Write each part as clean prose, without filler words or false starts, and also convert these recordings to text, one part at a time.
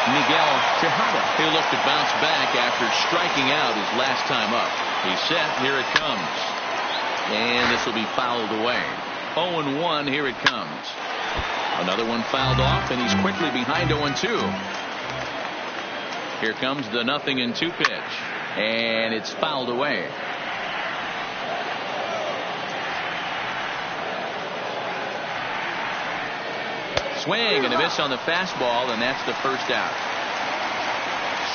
Miguel Tejada. He'll look to bounce back after striking out his last time up. He's set. Here it comes. And this will be fouled away. 0-1. Here it comes. Another one fouled off, and he's quickly behind 0-2. Here comes the 0-2 pitch. And it's fouled away. Swing and a miss on the fastball, and that's the first out.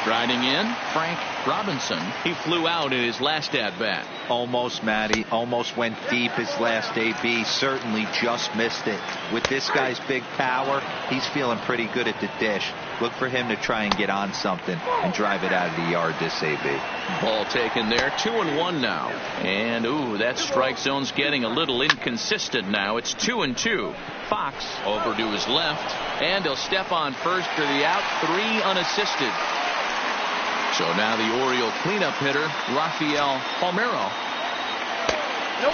Striding in, Frank Robinson. He flew out in his last at bat. Almost, Matty. Almost went deep his last AB. Certainly just missed it. With this guy's big power, he's feeling pretty good at the dish. Look for him to try and get on something and drive it out of the yard this AB. Ball taken there. 2-1 now. And ooh, that strike zone's getting a little inconsistent now. It's 2-2. Fox over to his left, and he'll step on first for the out. 3 unassisted. So now the Oriole cleanup hitter, Rafael Palmeiro.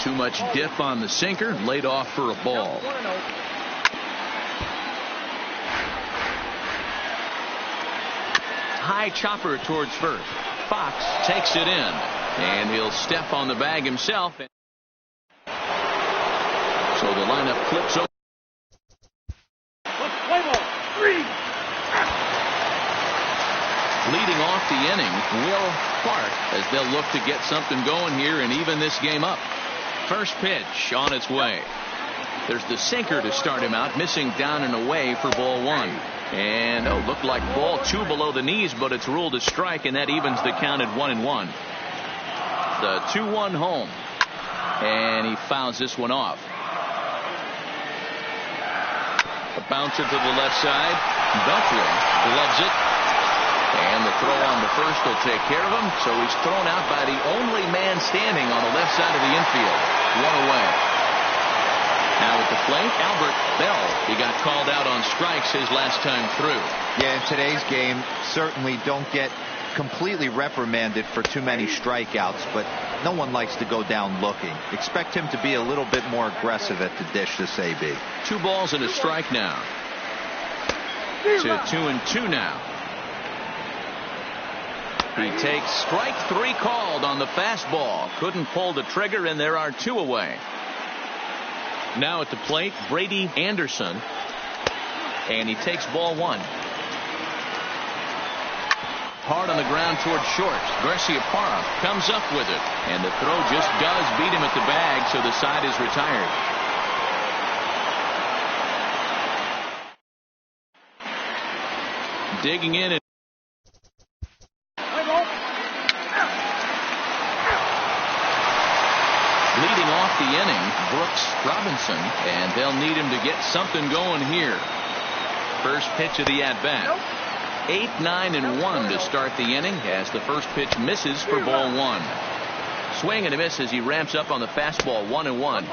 Too much dip on the sinker, laid off for a ball. High chopper towards first. Fox takes it in, and he'll step on the bag himself. So the lineup flips over. Leading off the inning, Will Clark, as they'll look to get something going here and even this game up. First pitch on its way. There's the sinker to start him out, missing down and away for ball 1. And looked like ball 2 below the knees, but it's ruled a strike, and that evens the count at 1-1. The 2-1 home, and he fouls this one off. A bouncer to the left side. Beltran gloves it. And the throw on the first will take care of him. So he's thrown out by the only man standing on the left side of the infield. 1 away. Now at the plate, Albert Bell. He got called out on strikes his last time through. Yeah, in today's game, certainly don't get completely reprimanded for too many strikeouts, but no one likes to go down looking. Expect him to be a little bit more aggressive at the dish this AB. 2 balls and a strike now. To 2-2 now. He takes strike 3 called on the fastball. Couldn't pull the trigger, and there are 2 away. Now at the plate, Brady Anderson. And he takes ball 1. Hard on the ground towards short. Garciaparra comes up with it. And the throw just does beat him at the bag, so the side is retired. Digging in. Leading off the inning, Brooks Robinson, and they'll need him to get something going here. First pitch of the at-bat. 8, 9, and 1 to start the inning as the first pitch misses for ball 1. Swing and a miss as he ramps up on the fastball. 1-1.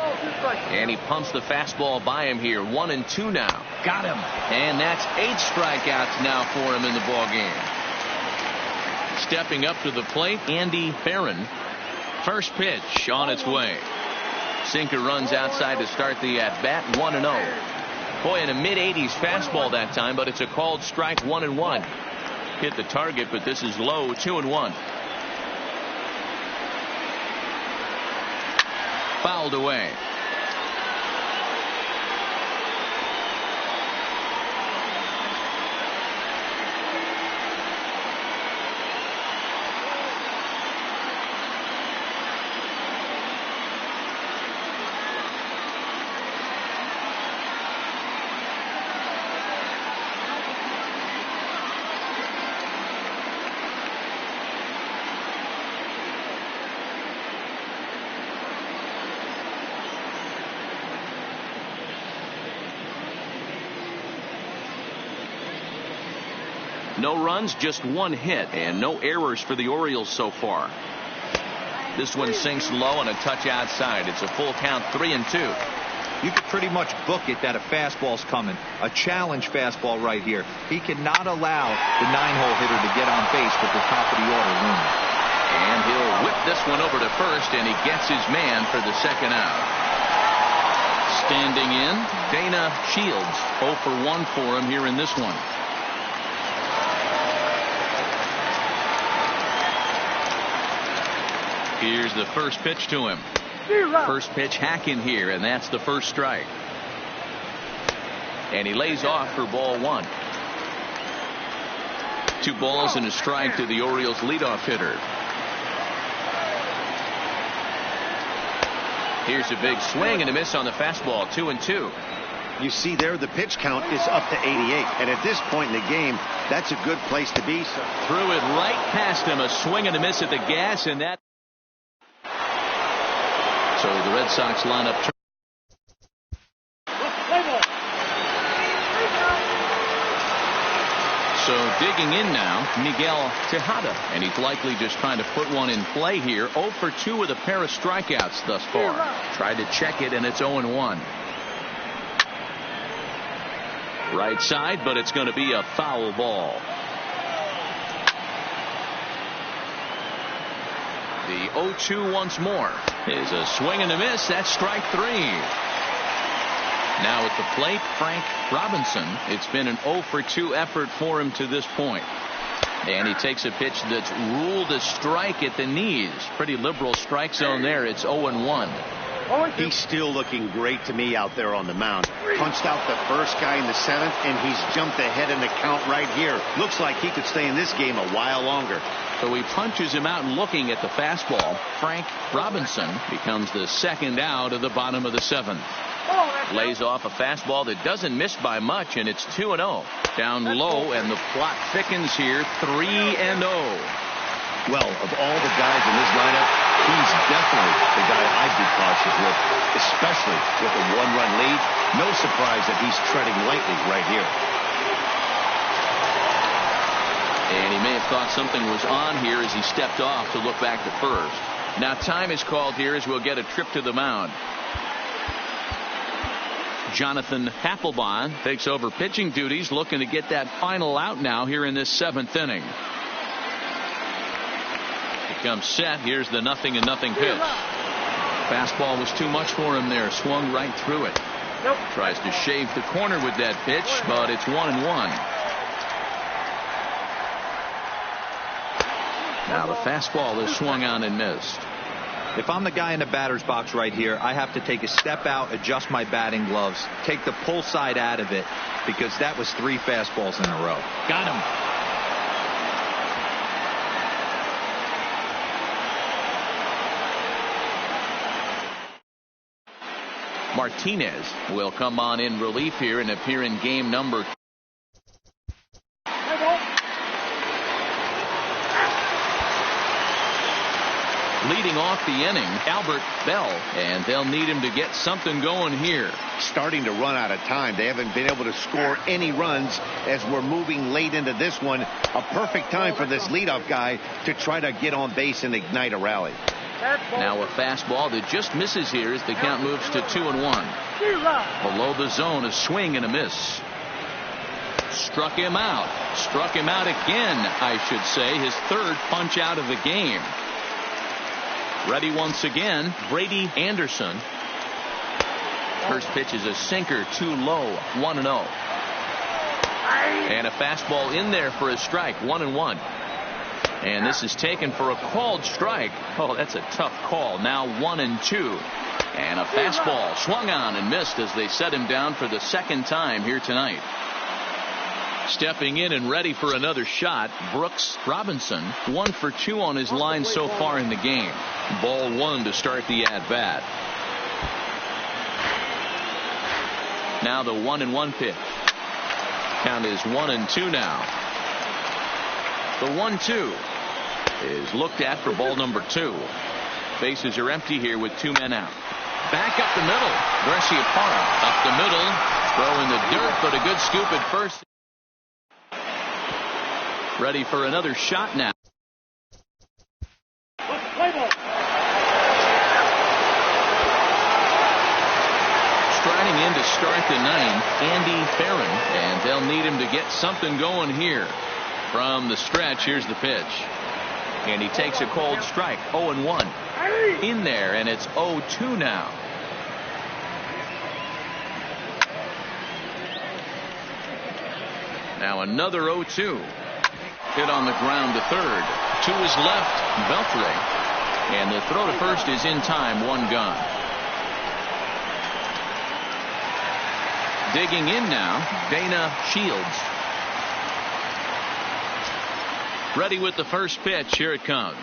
And he pumps the fastball by him here. 1-2 now. Got him. And that's 8 strikeouts now for him in the ball game. Stepping up to the plate, Andy Barron. First pitch on its way. Sinker runs outside to start the at-bat. 1-0. Boy, in a mid-80s fastball that time, but it's a called strike. 1-1. Hit the target, but this is low. 2-1. Fouled away. No runs, just 1 hit, and no errors for the Orioles so far. This one sinks low and a touch outside. It's a full count, 3-2. You could pretty much book it that a fastball's coming. A challenge fastball right here. He cannot allow the 9-hole hitter to get on base with the top of the order looming. And he'll whip this one over to first, and he gets his man for the second out. Standing in, Dana Shields. 0 for 1 for him here in this one. Here's the first pitch to him. First pitch hacking here, and that's the first strike. And he lays off for ball one. 2 balls and a strike to the Orioles leadoff hitter. Here's a big swing and a miss on the fastball. 2-2. You see there the pitch count is up to 88, and at this point in the game that's a good place to be. Threw it right past him. A swing and a miss at the gas, and that. So the Red Sox lineup. So digging in now, Miguel Tejada, and he's likely just trying to put one in play here. 0 for 2 with a pair of strikeouts thus far. Tried to check it, and it's 0-1. Right side, but it's going to be a foul ball. The 0-2 once more is a swing and a miss. That's strike 3. Now at the plate, Frank Robinson. It's been an 0 for 2 effort for him to this point. And he takes a pitch that's ruled a strike at the knees. Pretty liberal strike zone there. It's 0-1. He's still looking great to me out there on the mound. Punched out the first guy in the 7th, and he's jumped ahead in the count right here. Looks like he could stay in this game a while longer. So he punches him out, looking at the fastball. Frank Robinson becomes the second out of the bottom of the 7th. Lays off a fastball that doesn't miss by much, and it's 2-0. Down low, and the plot thickens here. 3-0. Well, of all the guys in this lineup, he's definitely the guy I'd be cautious with, especially with a 1-run lead. No surprise that he's treading lightly right here. And he may have thought something was on here as he stepped off to look back to first. Now time is called here as we'll get a trip to the mound. Jonathan Papelbon takes over pitching duties, looking to get that final out now here in this 7th inning. Comes set. Here's the 0-0 pitch. Fastball was too much for him there. Swung right through it. Tries to shave the corner with that pitch, but it's 1-1. Now the fastball is swung on and missed. If I'm the guy in the batter's box right here, I have to take a step out, adjust my batting gloves, take the pull side out of it, because that was 3 fastballs in a row. Got him. Martinez will come on in relief here and appear in game number. Leading off the inning, Albert Bell, and they'll need him to get something going here. Starting to run out of time. They haven't been able to score any runs as we're moving late into this one. A perfect time for this leadoff guy to try to get on base and ignite a rally. Now a fastball that just misses here as the count moves to 2-1. Below the zone, a swing and a miss. Struck him out. Struck him out again, I should say. His 3rd punch out of the game. Ready once again, Brady Anderson. First pitch is a sinker, too low. 1-0. And a fastball in there for a strike. 1-1. And this is taken for a called strike. Oh, that's a tough call. Now 1-2. And a fastball swung on and missed as they set him down for the 2nd time here tonight. Stepping in and ready for another shot, Brooks Robinson. 1 for 2 on his line so far in the game. Ball 1 to start the at-bat. Now the 1-1 pitch. Count is 1-2 now. The 1-2 is looked at for ball number 2. Bases are empty here with 2 men out. Back up the middle. Garcia Parra up the middle. Throw in the dirt, but a good scoop at first. Ready for another shot now. Striding in to start the 9th, Andy Farron, and they'll need him to get something going here. From the stretch, here's the pitch. And he takes a cold strike. 0-1. In there, and it's 0-2 now. Now another 0-2. Hit on the ground to third. To his left, Beltre. And the throw to first is in time. One gone. Digging in now, Dana Shields. Ready with the first pitch. Here it comes.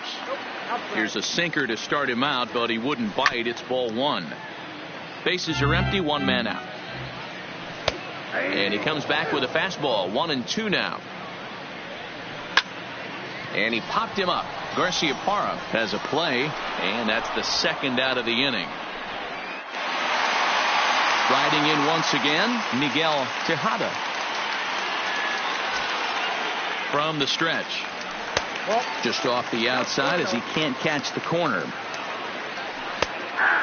Here's a sinker to start him out, but he wouldn't bite. It's ball one. Bases are empty. One man out. And he comes back with a fastball. 1-2 now. And he popped him up. Garciaparra has a play, and that's the second out of the inning. Riding in once again, Miguel Tejada. From the stretch. Just off the outside as he can't catch the corner.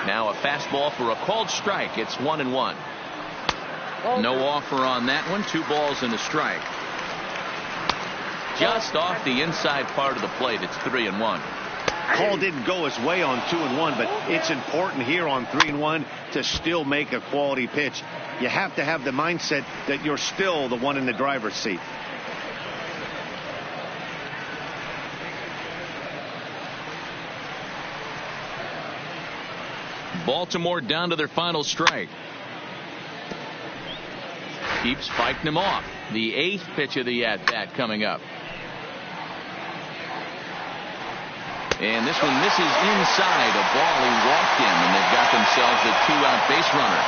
Now a fastball for a called strike. It's 1-1. No offer on that one. 2 balls and a strike. Just off the inside part of the plate. It's 3-1. Call didn't go his way on 2-1, but it's important here on 3-1 to still make a quality pitch. You have to have the mindset that you're still the one in the driver's seat. Baltimore down to their final strike. Keeps fighting him off. The 8th pitch of the at-bat coming up. And this one misses inside. A ball he walked in, and they've got themselves a 2-out base runner.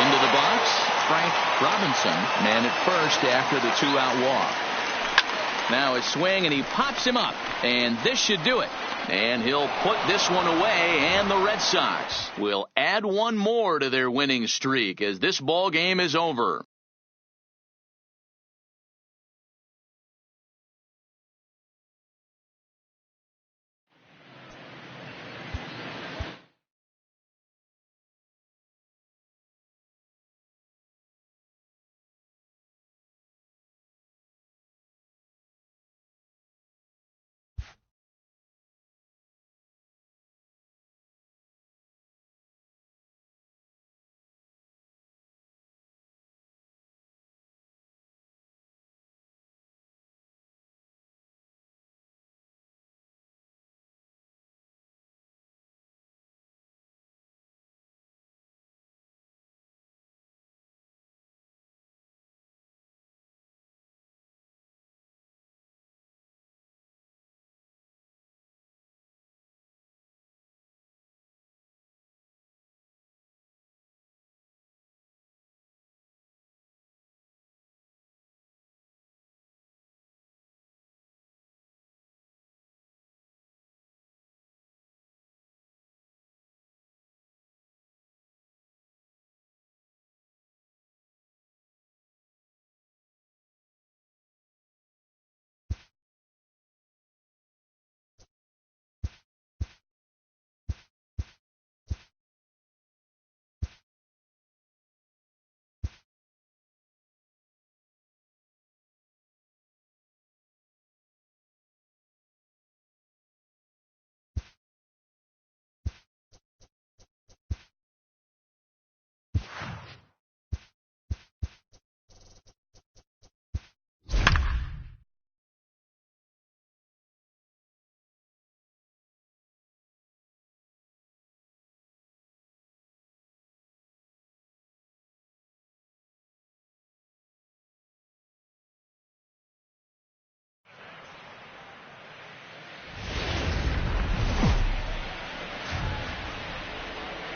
Into the box, Frank Robinson, man at first after the 2-out walk. Now a swing, and he pops him up, and this should do it. And he'll put this one away, and the Red Sox will add one more to their winning streak as this ball game is over.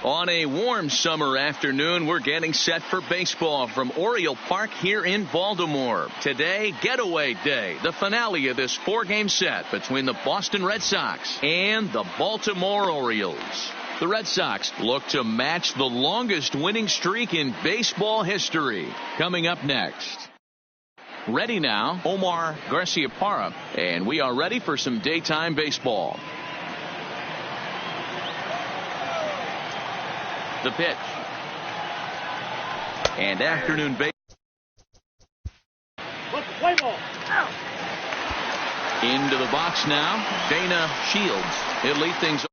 On a warm summer afternoon, we're getting set for baseball from Oriole Park here in Baltimore. Today, Getaway Day, the finale of this 4-game set between the Boston Red Sox and the Baltimore Orioles. The Red Sox look to match the longest winning streak in baseball history. Coming up next. Ready now, Omar Garciaparra, and we are ready for some daytime baseball. The pitch. And afternoon base. Into the box now, Dana Shields. He'll lead things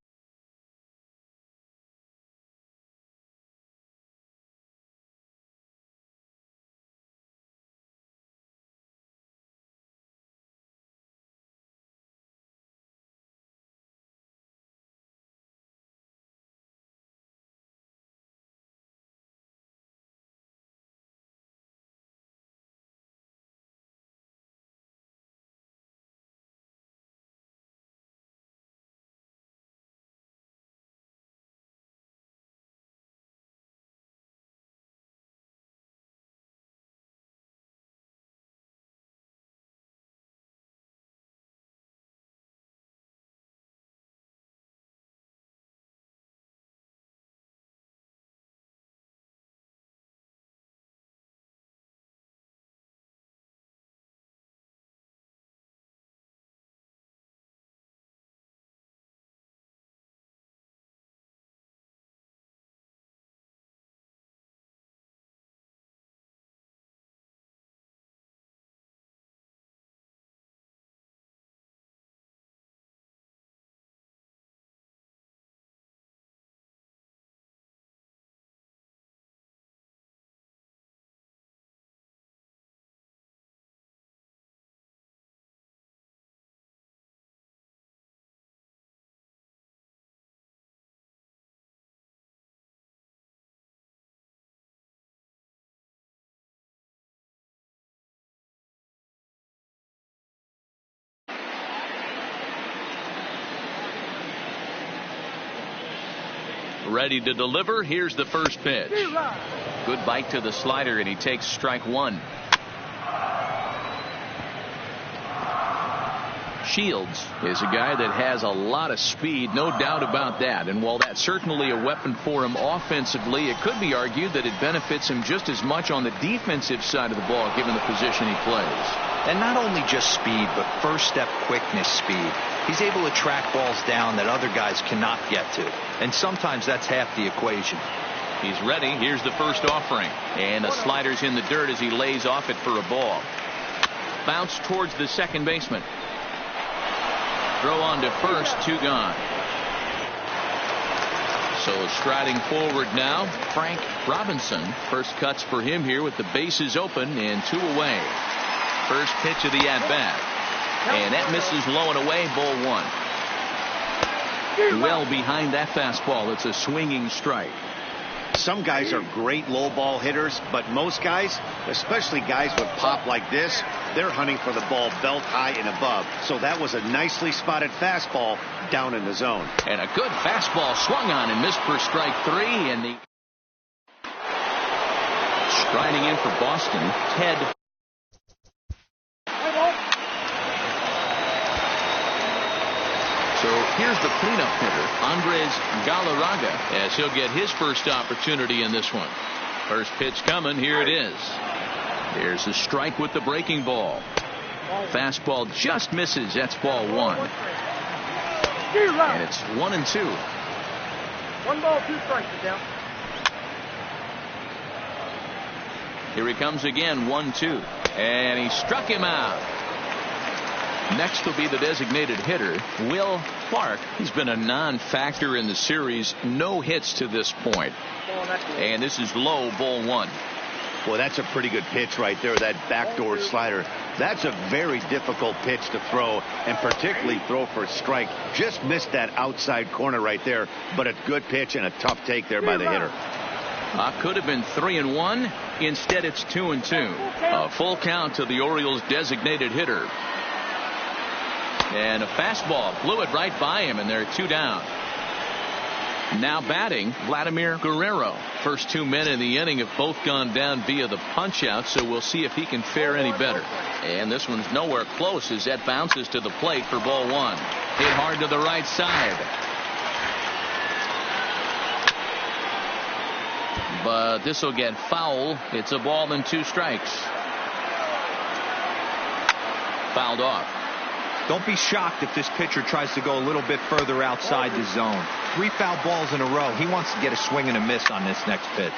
Ready to deliver. Here's the first pitch. Good bite to the slider, and he takes strike one. Shields is a guy that has a lot of speed, no doubt about that. And while that's certainly a weapon for him offensively, it could be argued that it benefits him just as much on the defensive side of the ball, given the position he plays. And not only just speed, but first step quickness speed. He's able to track balls down that other guys cannot get to. And sometimes that's half the equation. He's ready. Here's the first offering. And the slider's in the dirt as he lays off it for a ball. Bounce towards the second baseman. Throw on to first, 2 gone. So striding forward now, Frank Robinson. First cuts for him here with the bases open and 2 away. First pitch of the at-bat. And that misses low and away, ball 1. Well behind that fastball. It's a swinging strike. Some guys are great low ball hitters, but most guys, especially guys with pop like this, they're hunting for the ball belt high and above. So that was a nicely spotted fastball down in the zone. And a good fastball swung on and missed for strike 3. And the striding in for Boston, Ted. So here's the cleanup hitter, Andres Galarraga, as he'll get his first opportunity in this one. First pitch coming. Here it is. There's a strike with the breaking ball. Fastball just misses. That's ball 1. And it's 1-2. 1 ball, 2 strikes down. Here he comes again, 1-2. And he struck him out. Next will be the designated hitter, Will Clark. He's been a non-factor in the series. No hits to this point. And this is low, ball 1. Well, that's a pretty good pitch right there, that backdoor slider. That's a very difficult pitch to throw, and particularly throw for a strike. Just missed that outside corner right there, but a good pitch and a tough take there by the hitter. Could have been 3-1. Instead, it's 2-2. A full count to the Orioles' designated hitter. And a fastball blew it right by him, and they're 2 down. Now batting, Vladimir Guerrero. First 2 men in the inning have both gone down via the punch-out, so we'll see if he can fare any better. And this one's nowhere close as that bounces to the plate for ball 1. Hit hard to the right side. But this will get foul. It's a ball and 2 strikes. Fouled off. Don't be shocked if this pitcher tries to go a little bit further outside the zone. 3 foul balls in a row. He wants to get a swing and a miss on this next pitch.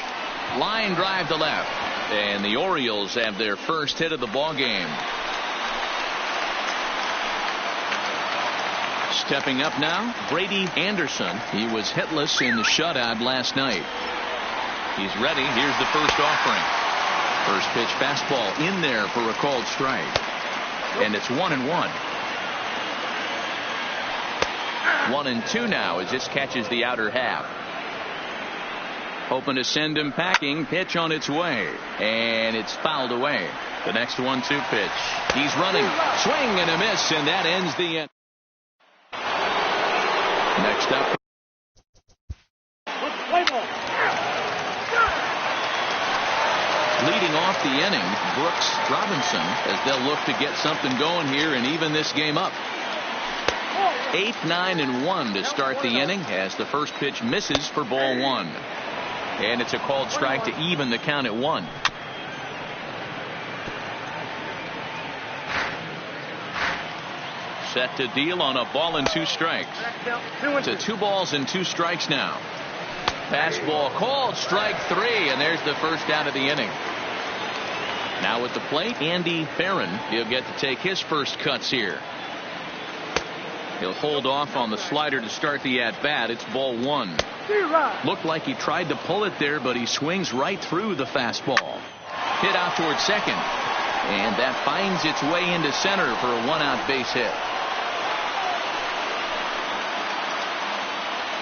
Line drive to left. And the Orioles have their first hit of the ball game. Stepping up now, Brady Anderson. He was hitless in the shutout last night. He's ready. Here's the first offering. First pitch fastball in there for a called strike. And it's 1-1. 1-2 now as this catches the outer half. Hoping to send him packing. Pitch on its way. And it's fouled away. The next 1-2 pitch. He's running. Swing and a miss, and that ends the end. Next up. Leading off the inning, Brooks Robinson, as they'll look to get something going here and even this game up. 8, 9, and 1 to start the inning as the first pitch misses for ball 1. And it's a called strike to even the count at 1. Set to deal on a ball and 2 strikes. To 2 balls and 2 strikes now. Fastball called, strike 3, and there's the first out of the inning. Now at the plate, Andy Barron. He'll get to take his first cuts here. He'll hold off on the slider to start the at-bat. It's ball 1. Looked like he tried to pull it there, but he swings right through the fastball. Hit out towards second. And that finds its way into center for a 1-out base hit.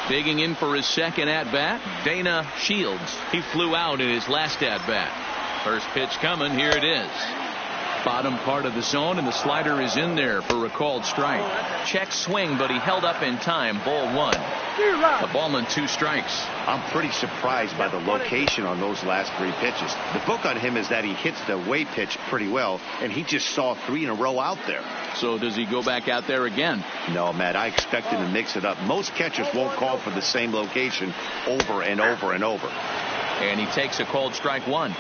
Digging in for his second at-bat, Dana Shields. He flew out in his last at-bat. First pitch coming. Here it is. Bottom part of the zone, and the slider is in there for a called strike. Check swing, but he held up in time. Ball 1. A ball and 2 strikes. I'm pretty surprised by the location on those last 3 pitches. The book on him is that he hits the way pitch pretty well, and he just saw 3 in a row out there. So does he go back out there again? No, Matt, I expect him to mix it up. Most catchers won't call for the same location over and over and over. And he takes a called strike 1.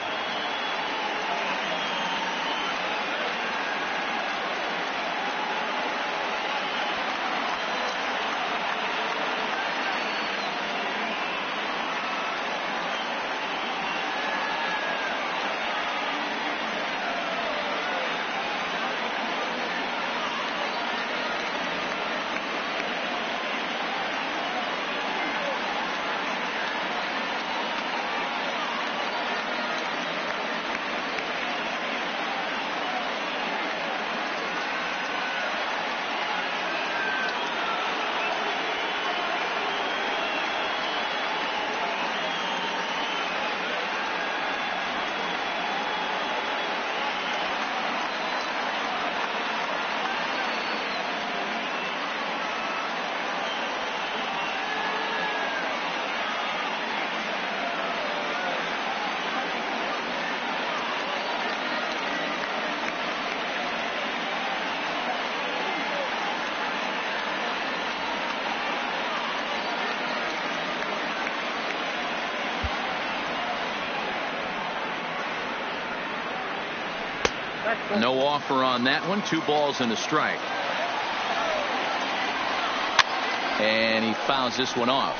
No offer on that one. 2 balls and a strike. And he fouls this one off.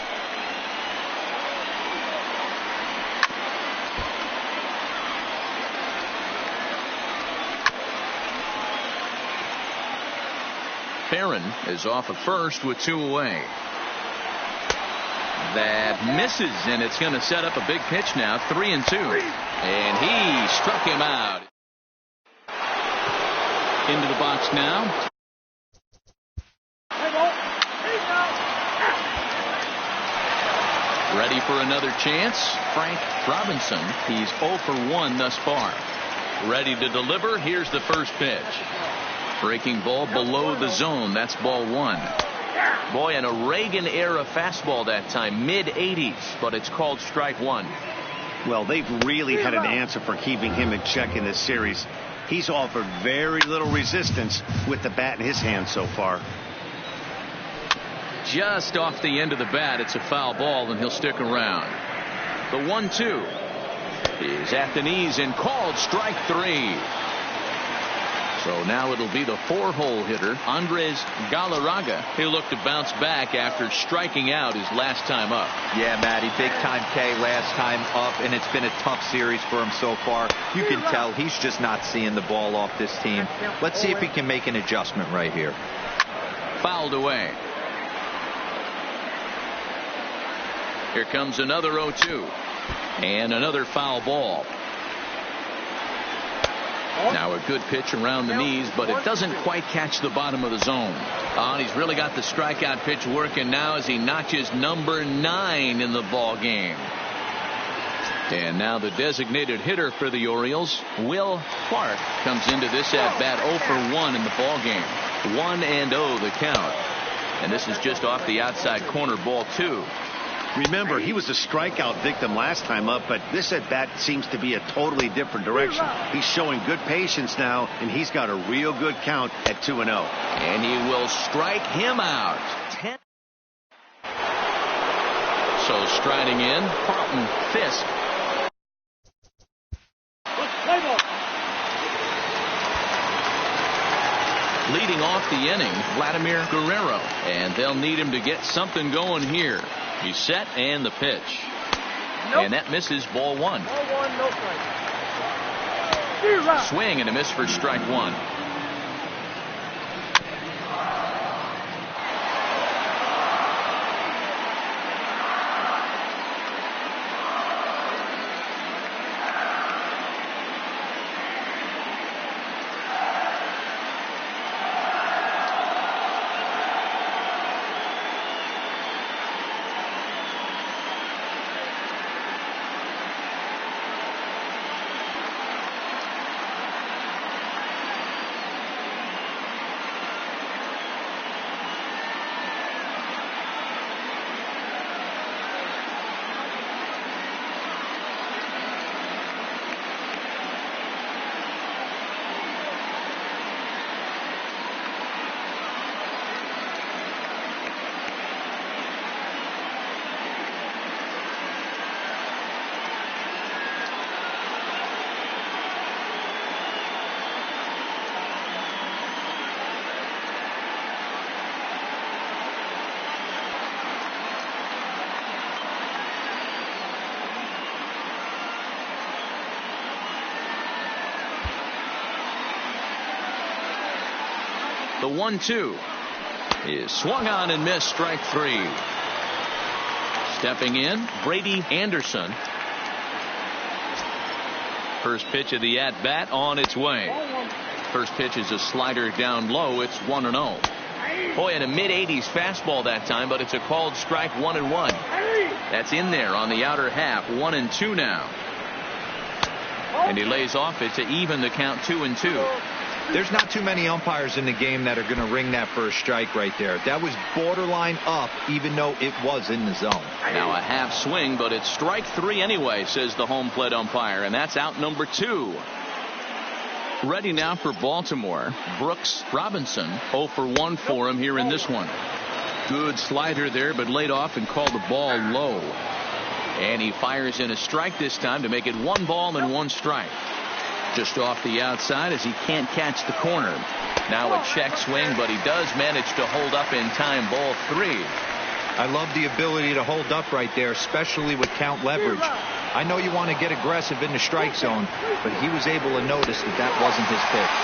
Farron is off at first with 2 away. That misses, and it's going to set up a big pitch now. 3-2. And he struck him out. Into the box now. Ready for another chance. Frank Robinson. He's 0 for 1 thus far. Ready to deliver. Here's the first pitch. Breaking ball below the zone. That's ball 1. Boy, in a Reagan era fastball that time. Mid-80s. But it's called strike 1. Well, they've really had an answer for keeping him in check in this series. He's offered very little resistance with the bat in his hand so far. Just off the end of the bat. It's a foul ball, and he'll stick around. The 1-2 is at the knees and called strike 3. So now it'll be the 4-hole hitter, Andres Galarraga. He'll look to bounce back after striking out his last time up. Yeah, Matty, big time K last time up, and it's been a tough series for him so far. You can tell he's just not seeing the ball off this team. Let's see if he can make an adjustment right here. Fouled away. Here comes another 0-2 and another foul ball. Now a good pitch around the knees, but it doesn't quite catch the bottom of the zone. And he's really got the strikeout pitch working now as he notches number 9 in the ball game. And now the designated hitter for the Orioles, Will Clark, comes into this at bat 0 for 1 in the ball game. 1-0 the count. And this is just off the outside corner, ball 2. Remember, he was a strikeout victim last time up, but this at bat seems to be a totally different direction. He's showing good patience now, and he's got a real good count at 2-0. And he will strike him out. 10. So striding in, Carlton Fisk. Leading off the inning, Vladimir Guerrero, and they'll need him to get something going here. He's set, and the pitch. Nope. And that misses, ball 1. Ball 1, no strike. Swing and a miss for strike 1. The 1-2 is swung on and missed. Strike 3. Stepping in, Brady Anderson. First pitch of the at bat on its way. First pitch is a slider down low. It's 1-0. Boy, in a mid-80s fastball that time, but it's a called strike. 1-1. That's in there on the outer half. 1-2 now. And he lays off it to even the count. 2-2. There's not too many umpires in the game that are going to ring that for a strike right there. That was borderline up, even though it was in the zone. Now a half swing, but it's strike 3 anyway, says the home plate umpire, and that's out number 2. Ready now for Baltimore. Brooks Robinson, 0 for 1 for him here in this one. Good slider there, but laid off and called the ball low. And he fires in a strike this time to make it 1 ball and 1 strike. Just off the outside as he can't catch the corner. Now a check swing, but he does manage to hold up in time. Ball 3. I love the ability to hold up right there, especially with count leverage. I know you want to get aggressive in the strike zone, but he was able to notice that that wasn't his pitch.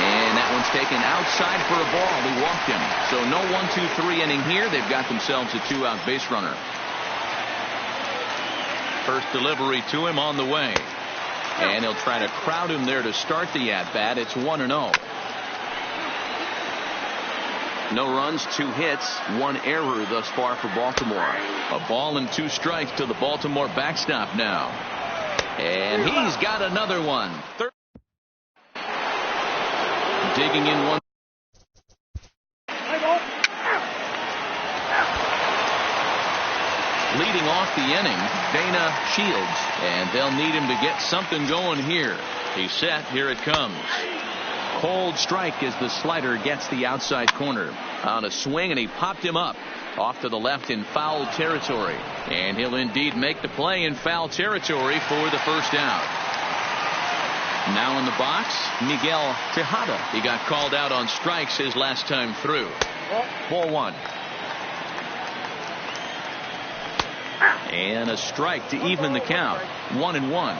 And that one's taken outside for a ball. He walked him. So no 1-2-3 inning here. They've got themselves a 2-out base runner. First delivery to him on the way. And he'll try to crowd him there to start the at-bat. It's 1-0. No runs, 2 hits, 1 error thus far for Baltimore. A ball and 2 strikes to the Baltimore backstop now. And he's got another one. Digging in one. Leading off the inning, Dana Shields, and they'll need him to get something going here. He's set. Here it comes. Cold strike as the slider gets the outside corner on a swing, and he popped him up off to the left in foul territory, and he'll indeed make the play in foul territory for the first out. Now in the box, Miguel Tejada. He got called out on strikes his last time through. Ball 1. And a strike to even the count. 1-1.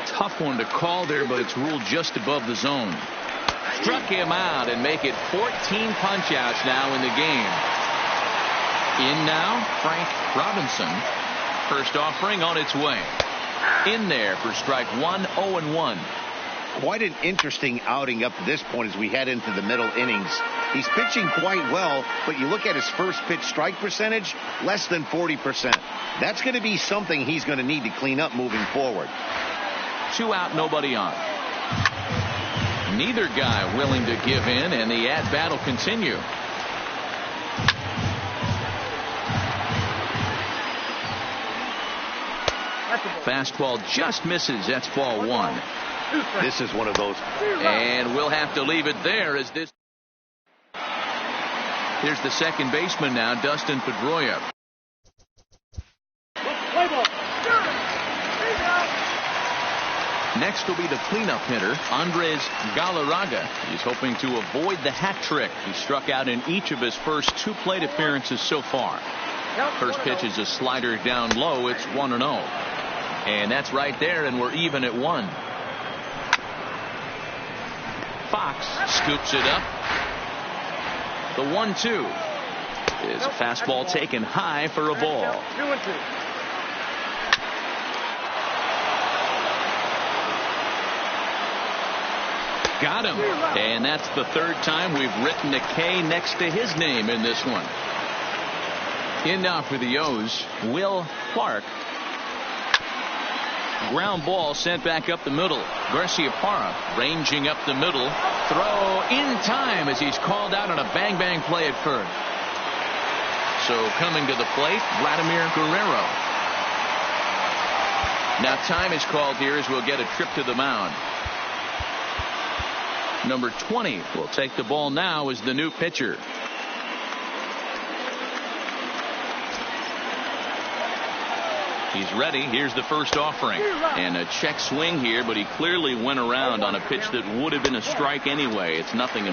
Tough one to call there, but it's ruled just above the zone. Struck him out and make it 14 punch-outs now in the game. In now, Frank Robinson. First offering on its way. In there for strike 1, 0-1. Quite an interesting outing up to this point as we head into the middle innings. He's pitching quite well, but you look at his first pitch strike percentage, less than 40%. That's going to be something he's going to need to clean up moving forward. 2 out, nobody on. Neither guy willing to give in, and the at-bat will continue. Fastball just misses. That's ball 1. This is one of those. And we'll have to leave it there as this. Here's the second baseman now, Dustin Pedroia. Next will be the cleanup hitter, Andres Galarraga. He's hoping to avoid the hat trick. He struck out in each of his first 2 plate appearances so far. First pitch is a slider down low. It's 1-0. And that's right there, and we're even at 1. Fox scoops it up. The 1-2 is a fastball taken high for a ball. 2-2. Got him. And that's the 3rd time we've written a K next to his name in this one. In now for the O's, Will Clark. Ground ball sent back up the middle. Garciaparra ranging up the middle. Throw in time as he's called out on a bang-bang play at first. So coming to the plate, Vladimir Guerrero. Now time is called here as we'll get a trip to the mound. Number 20 will take the ball now as the new pitcher. He's ready. Here's the first offering. And a check swing here, but he clearly went around on a pitch that would have been a strike anyway. It's 0-1.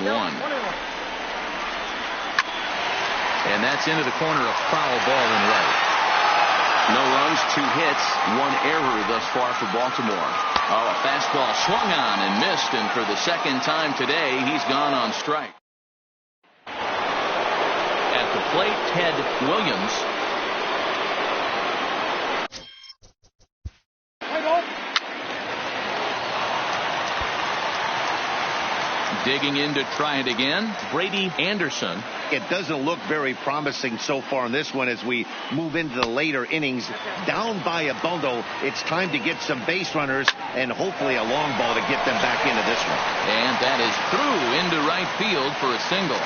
And that's into the corner, a foul ball in right. No runs, 2 hits, 1 error thus far for Baltimore. Oh, a fastball swung on and missed, and for the second time today, he's gone on strike. At the plate, Ted Williams. Digging in to try it again, Brady Anderson. It doesn't look very promising so far in this one as we move into the later innings. Down by a bundle, it's time to get some base runners and hopefully a long ball to get them back into this one. And that is through into right field for a single.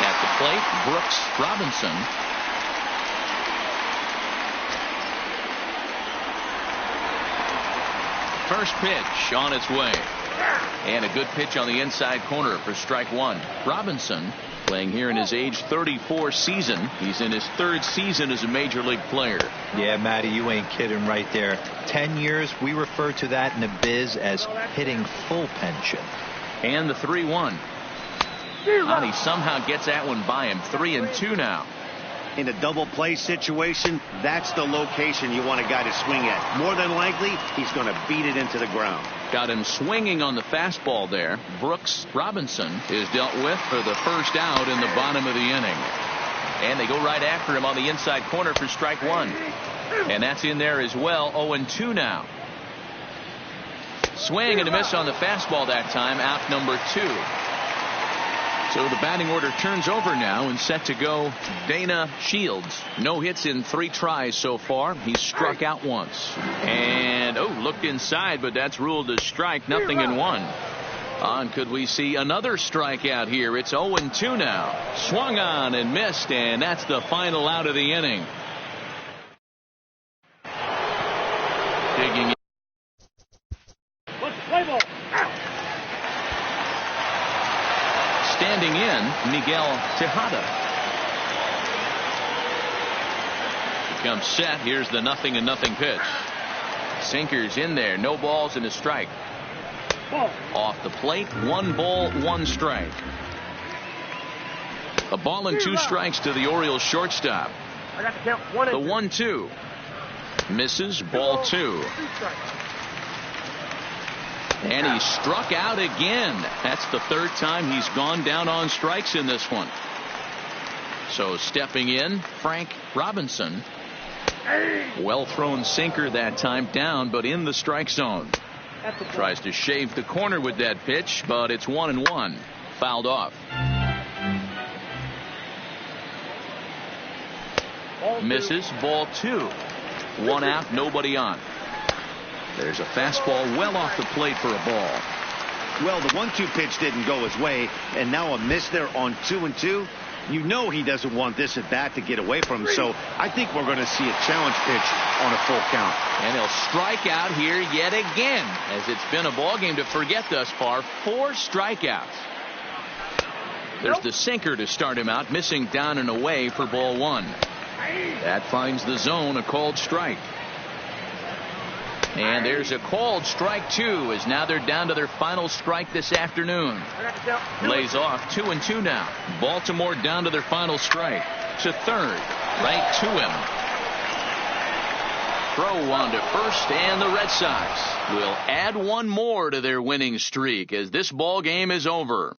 At the plate, Brooks Robinson. First pitch on its way. And a good pitch on the inside corner for strike 1. Robinson playing here in his age 34 season. He's in his 3rd season as a major league player. Yeah, Matty, you ain't kidding right there. 10 years, we refer to that in the biz as hitting full pension. And the 3-1. He somehow gets that one by him. 3-2 now. In a double play situation, that's the location you want a guy to swing at. More than likely, he's going to beat it into the ground. Got him swinging on the fastball there. Brooks Robinson is dealt with for the first out in the bottom of the inning. And they go right after him on the inside corner for strike 1. And that's in there as well. 0-2 now. Swing and a miss on the fastball that time. Out number 2. So the batting order turns over now and set to go Dana Shields. No hits in 3 tries so far. He's struck out once. And looked inside, but that's ruled a strike. Nothing in 1. On could we see another strikeout here? It's 0-2 now. Swung on and missed, and that's the final out of the inning. Digging in. Standing in, Miguel Tejada. He comes set. Here's the 0-0 pitch. Sinkers in there. No balls and a strike. Off the plate. 1 ball, 1 strike. A ball and 2 strikes to the Orioles shortstop. The 1-2. Misses. Ball 2. And he struck out again. That's the 3rd time he's gone down on strikes in this one. So stepping in, Frank Robinson. Well thrown sinker that time, down but in the strike zone. Tries to shave the corner with that pitch, but it's 1-1. Fouled off. Misses. Ball 2. 1 out, nobody on. There's a fastball well off the plate for a ball. Well, the 1-2 pitch didn't go his way, and now a miss there on 2-2. You know he doesn't want this at bat to get away from him, so I think we're going to see a challenge pitch on a full count. And he'll strike out here yet again, as it's been a ball game to forget thus far. 4 strikeouts. There's the sinker to start him out, missing down and away for ball 1. That finds the zone, a called strike. And there's a called strike 2, as now they're down to their final strike this afternoon. Lays off. 2-2 now. Baltimore down to their final strike. To 3rd. Right to him. Throw on to 1st, and the Red Sox will add 1 more to their winning streak as this ball game is over.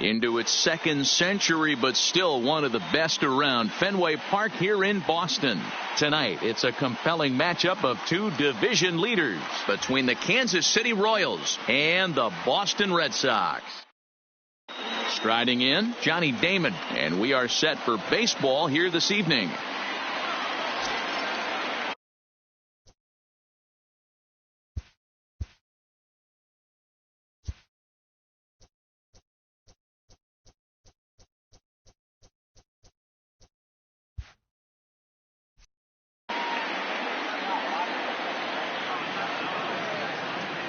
into its second century, but still one of the best around. Fenway Park here in Boston. Tonight, it's a compelling matchup of two division leaders between the Kansas City Royals and the Boston Red Sox. Striding in, Johnny Damon, and we are set for baseball here this evening.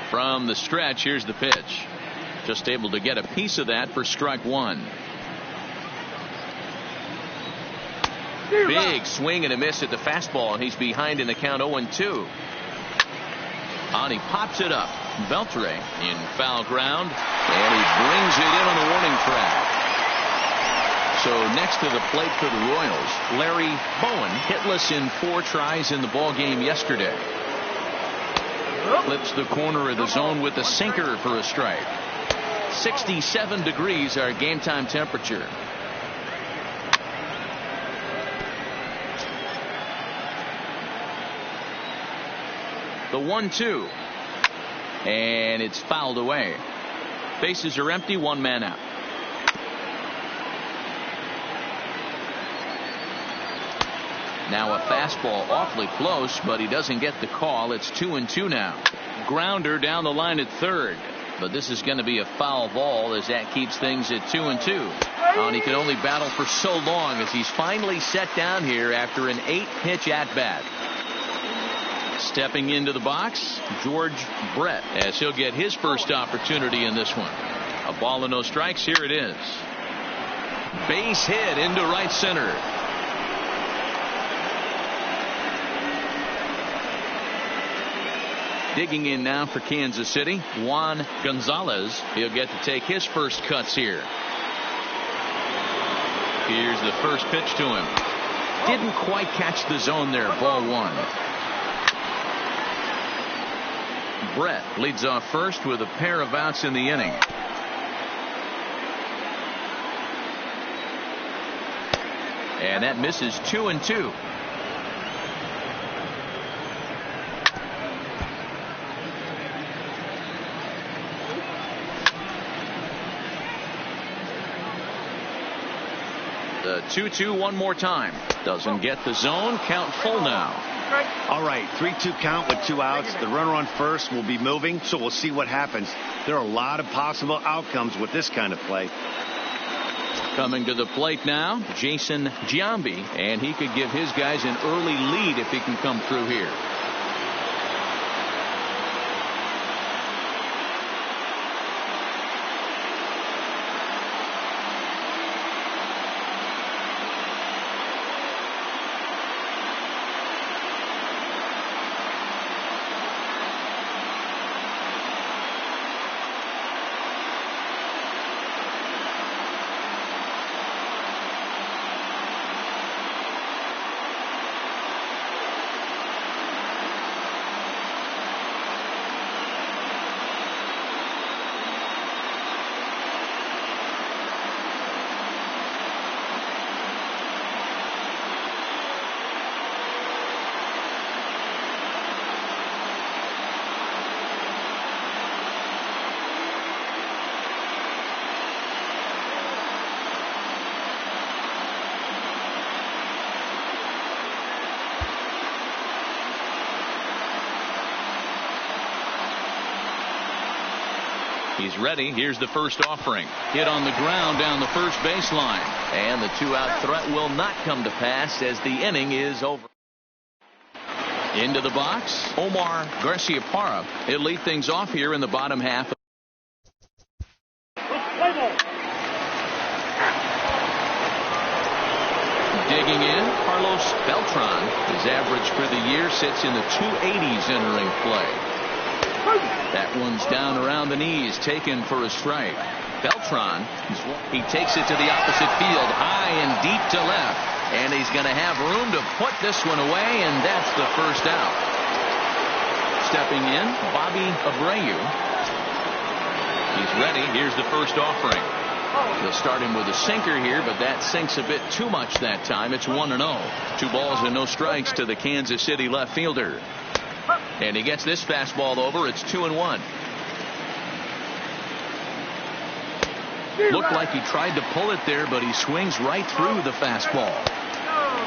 From the stretch, here's the pitch. Just able to get a piece of that for strike one. Big swing and a miss at the fastball, and he's behind in the count 0-2. On he pops it up. Beltre in foul ground, and he brings it in on the warning track. So next to the plate for the Royals, Larry Bowen, hitless in 4 tries in the ball game yesterday. Flips the corner of the zone with a sinker for a strike. 67 degrees our game time temperature. The 1-2, and it's fouled away. Bases are empty, 1 man out. Now a fastball awfully close, but he doesn't get the call. It's 2-2 now. Grounder down the line at third, but this is going to be a foul ball as that keeps things at 2-2. And he can only battle for so long as he's finally set down here after an 8-pitch at bat. Stepping into the box, George Brett, as he'll get his first opportunity in this one. A ball and no strikes. Here it is. Base hit into right center. Digging in now for Kansas City, Juan Gonzalez. He'll get to take his first cuts here. Here's the first pitch to him. Didn't quite catch the zone there. Ball 1. Brett leads off first with a pair of outs in the inning. And that misses. 2-2. The 2-2 one more time. Doesn't get the zone. Count full now. All right, 3-2 count with 2 outs. The runner on first will be moving, so we'll see what happens. There are a lot of possible outcomes with this kind of play. Coming to the plate now, Jason Giambi, and he could give his guys an early lead if he can come through here. He's ready. Here's the first offering. Hit on the ground down the first baseline. And the 2-out threat will not come to pass as the inning is over. Into the box, Omar Garciaparra. He'll lead things off here in the bottom half. Digging in, Carlos Beltran. His average for the year sits in the 280s entering play. That one's down around the knees, taken for a strike. Beltran, he takes it to the opposite field, high and deep to left. And he's going to have room to put this one away, and that's the first out. Stepping in, Bobby Abreu. He's ready. Here's the first offering. They'll start him with a sinker here, but that sinks a bit too much that time. It's 1-0. 2 balls and no strikes to the Kansas City left fielder. And he gets this fastball over. It's 2-1. Looked like he tried to pull it there, but he swings right through the fastball.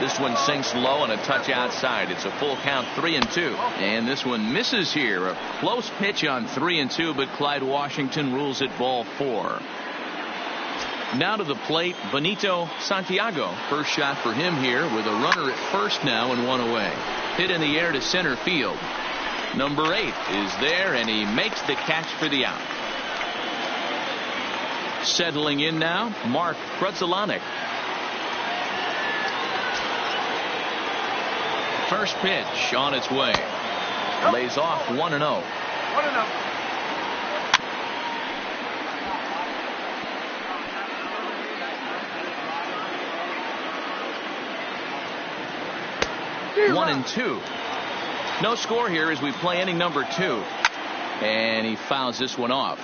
This one sinks low and a touch outside. It's a full count, 3-2. And this one misses here. A close pitch on 3-2, but Clyde Washington rules it ball 4. Now to the plate, Benito Santiago. First shot for him here with a runner at first now and 1 away. Hit in the air to center field. Number 8 is there, and he makes the catch for the out. Settling in now, Mark Grudzielanek. First pitch on its way. Lays off 1-0. 1-2. No score here as we play inning number 2. And he fouls this one off.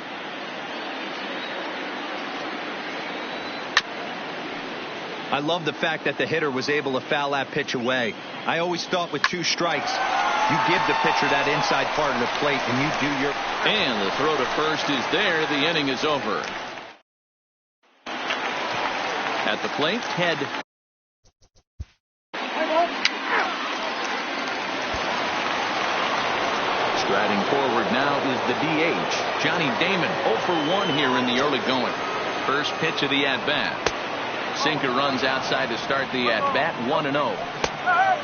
I love the fact that the hitter was able to foul that pitch away. I always thought with 2 strikes, you give the pitcher that inside part of the plate and you do your... And the throw to first is there. The inning is over. At the plate, Head. Striding forward now is the DH, Johnny Damon. 0 for 1 here in the early going. First pitch of the at-bat. Sinker runs outside to start the at-bat, 1-0.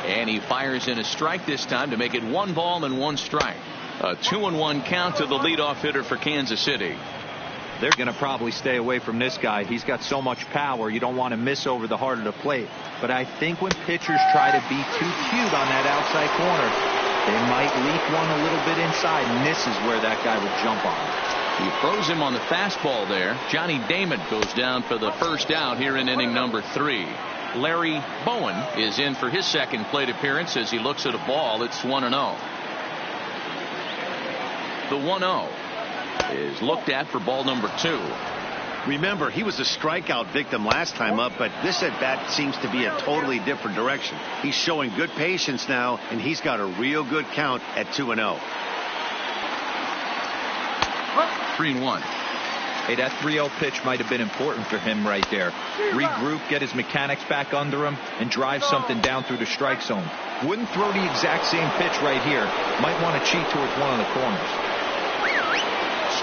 And he fires in a strike this time to make it 1 ball and 1 strike. A 2-1 count to the leadoff hitter for Kansas City. They're going to probably stay away from this guy. He's got so much power. You don't want to miss over the heart of the plate. But I think when pitchers try to be too cute on that outside corner, they might leak one a little bit inside, and this is where that guy would jump on. He throws him on the fastball there. Johnny Damon goes down for the first out here in inning number 3. Larry Bowen is in for his second plate appearance as he looks at a ball. It's 1-0. The 1-0 is looked at for ball number 2. Remember, he was a strikeout victim last time up, but this at bat seems to be a totally different direction. He's showing good patience now, and he's got a real good count at 2-0. 3-1. Hey, that 3-0 pitch might have been important for him right there. Regroup, get his mechanics back under him, and drive something down through the strike zone. Wouldn't throw the exact same pitch right here. Might want to cheat towards one of the corners.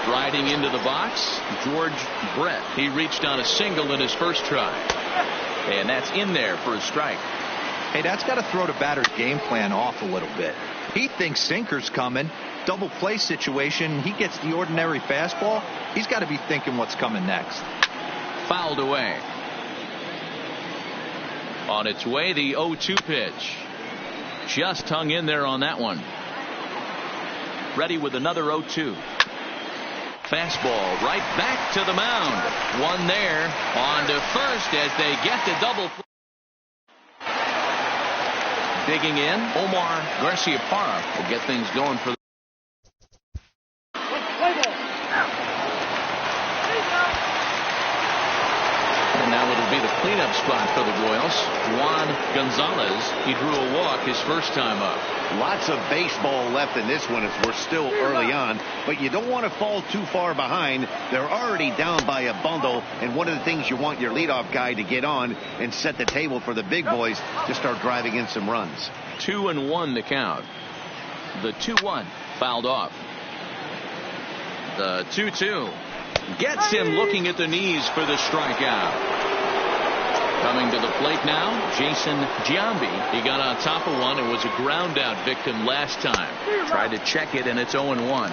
Striding into the box, George Brett. He reached on a single in his first try. And that's in there for a strike. Hey, that's got to throw the batter's game plan off a little bit. He thinks sinker's coming. Double play situation. He gets the ordinary fastball. He's got to be thinking what's coming next. Fouled away. On its way, the 0-2 pitch. Just hung in there on that one. Ready with another 0-2. Fastball right back to the mound. One there. On to first as they get the double play. Digging in, Omar Garciaparra will get things going for the... And now it'll be the cleanup spot for the Royals. Juan Gonzalez, he drew a walk his first time up. Lots of baseball left in this one as we're still early on, but you don't want to fall too far behind. They're already down by a bundle, and one of the things you want your leadoff guy to get on and set the table for the big boys to start driving in some runs. 2-1 the count. The 2-1 fouled off. The 2-2 gets him looking at the knees for the strikeout. Coming to the plate now, Jason Giambi. He got on top of one and was a ground out victim last time. Tried to check it, and it's 0-1.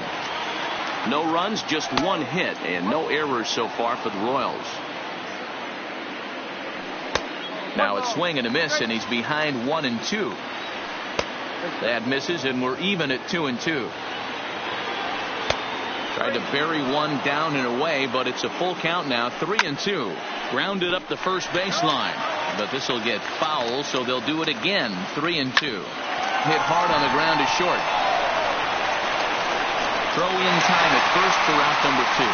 No runs, just 1 hit, and no errors so far for the Royals. Now it's swing and a miss, and he's behind 1-2. That misses, and we're even at 2-2. Tried to bury one down and away, but it's a full count now, 3-2. Grounded up the first baseline, but this will get foul, so they'll do it again, 3-2. Hit hard on the ground is short. Throw in time at first for out number 2.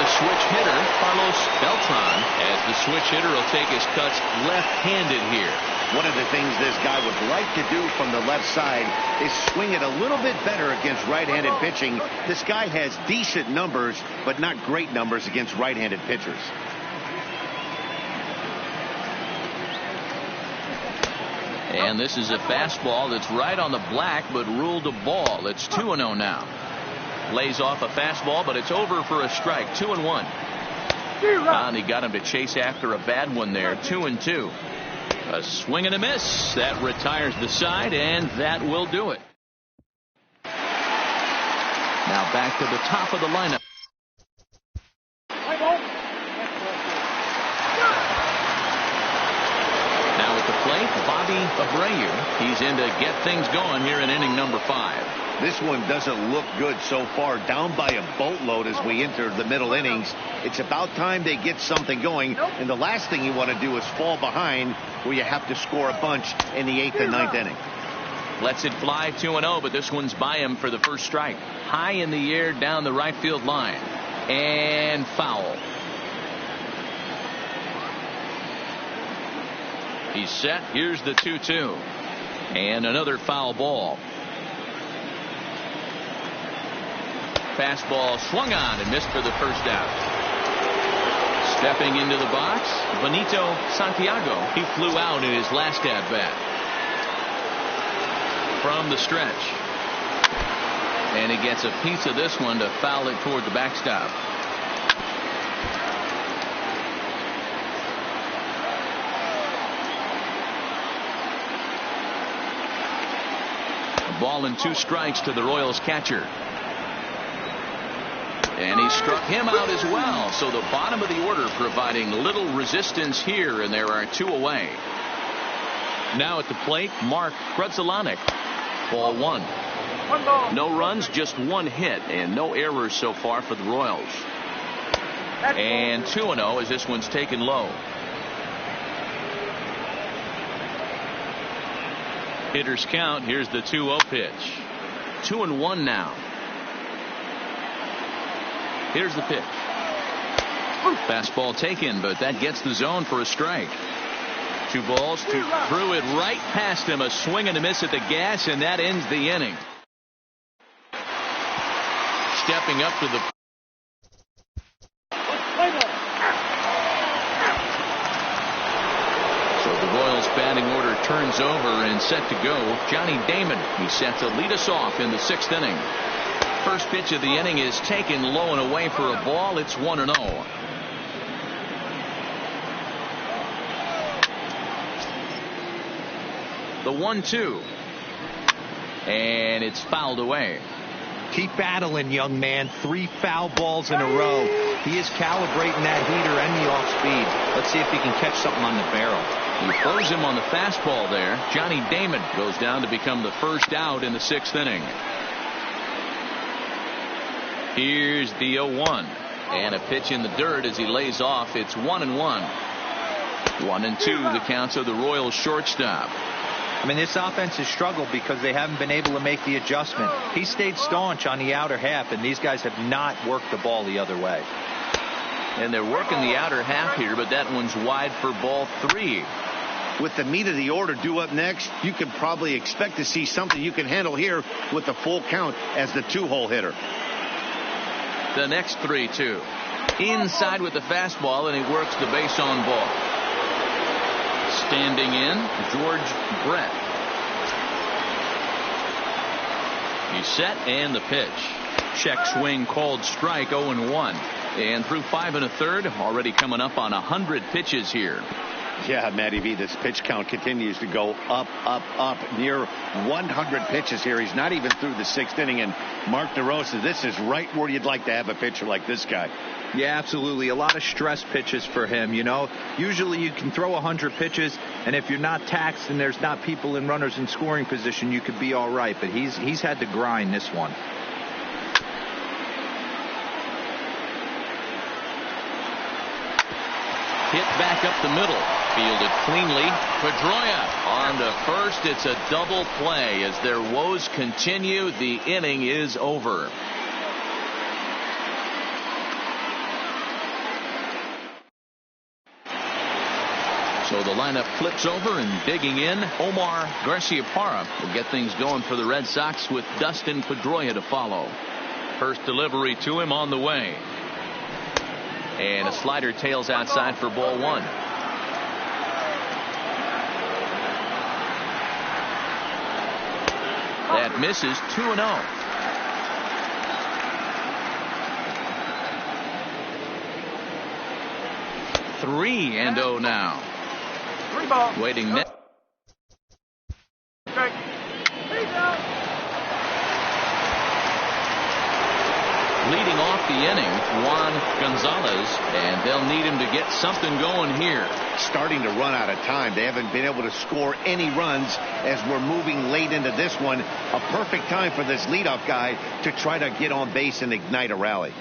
the switch hitter, Carlos Beltran, as the switch hitter will take his cuts left-handed here. One of the things this guy would like to do from the left side is swing it a little bit better against right-handed pitching. This guy has decent numbers, but not great numbers against right-handed pitchers. And this is a fastball that's right on the black, but ruled a ball. It's 2-0 now. Lays off a fastball, but it's over for a strike. 2-1. And he got him to chase after a bad one there. 2-2. A swing and a miss. That retires the side, and that will do it. Now back to the top of the lineup. Now at the plate, Bobby Abreu. He's in to get things going here in inning number 5. This one doesn't look good so far. Down by a boatload as we enter the middle innings. It's about time they get something going. And the last thing you want to do is fall behind where you have to score a bunch in the 8th and 9th inning. Lets it fly 2-0, but this one's by him for the first strike. High in the air down the right field line. And foul. He's set. Here's the 2-2. And another foul ball. Fastball swung on and missed for the first out. Stepping into the box, Benito Santiago. He flew out in his last at-bat. From the stretch. And he gets a piece of this one to foul it toward the backstop. A ball and 2 strikes to the Royals catcher. And he struck him out as well. So the bottom of the order providing little resistance here, and there are 2 away. Now at the plate, Mark Grudzielanek. Ball 1. No runs, just 1 hit, and no errors so far for the Royals. And 2-0 as this one's taken low. Hitters count. Here's the 2-0 pitch. 2-1 now. Here's the pitch. Fastball taken, but that gets the zone for a strike. 2 balls, threw it right past him. A swing and a miss at the gas, and that ends the inning. Stepping up to the so the Royals batting order turns over and set to go. Johnny Damon, he's set to lead us off in the 6th inning. First pitch of the inning is taken low and away for a ball. It's 1-0. The 1-2. And it's fouled away. Keep battling, young man. 3 foul balls in a row. He is calibrating that heater and the off speed. Let's see if he can catch something on the barrel. He throws him on the fastball there. Johnny Damon goes down to become the first out in the 6th inning. Here's the 0-1. And a pitch in the dirt as he lays off. It's 1-1. 1-2 the counts of the Royals shortstop. I mean, this offense has struggled because they haven't been able to make the adjustment. He stayed staunch on the outer half, and these guys have not worked the ball the other way. And they're working the outer half here, but that one's wide for ball 3. With the meat of the order due up next, you can probably expect to see something you can handle here with the full count as the 2-hole hitter. The next 3-2. Inside with the fastball, and he works the base on ball. Standing in, George Brett. He's set, and the pitch. Check swing called strike. 0-1. And through 5 1/3, already coming up on 100 pitches here. Yeah, Matty V, this pitch count continues to go up, up, up. Near 100 pitches here. He's not even through the 6th inning. And Mark DeRosa, this is right where you'd like to have a pitcher like this guy. Yeah, absolutely. A lot of stress pitches for him. You know, usually you can throw 100 pitches, and if you're not taxed and there's not people in runners in scoring position, you could be all right. But he's had to grind this one. Hit back up the middle. Fielded cleanly. Pedroia on to first. It's a double play as their woes continue. The inning is over. So the lineup flips over, and digging in, Omar Garciaparra will get things going for the Red Sox with Dustin Pedroia to follow. First delivery to him on the way. And a slider tails outside for ball one. That misses. 2-0. 3-0 now. 3 ball. Waiting net. Okay. Leading off the inning, Juan Gonzalez, and they'll need him to get something going here. Starting to run out of time. They haven't been able to score any runs as we're moving late into this one. A perfect time for this leadoff guy to try to get on base and ignite a rally.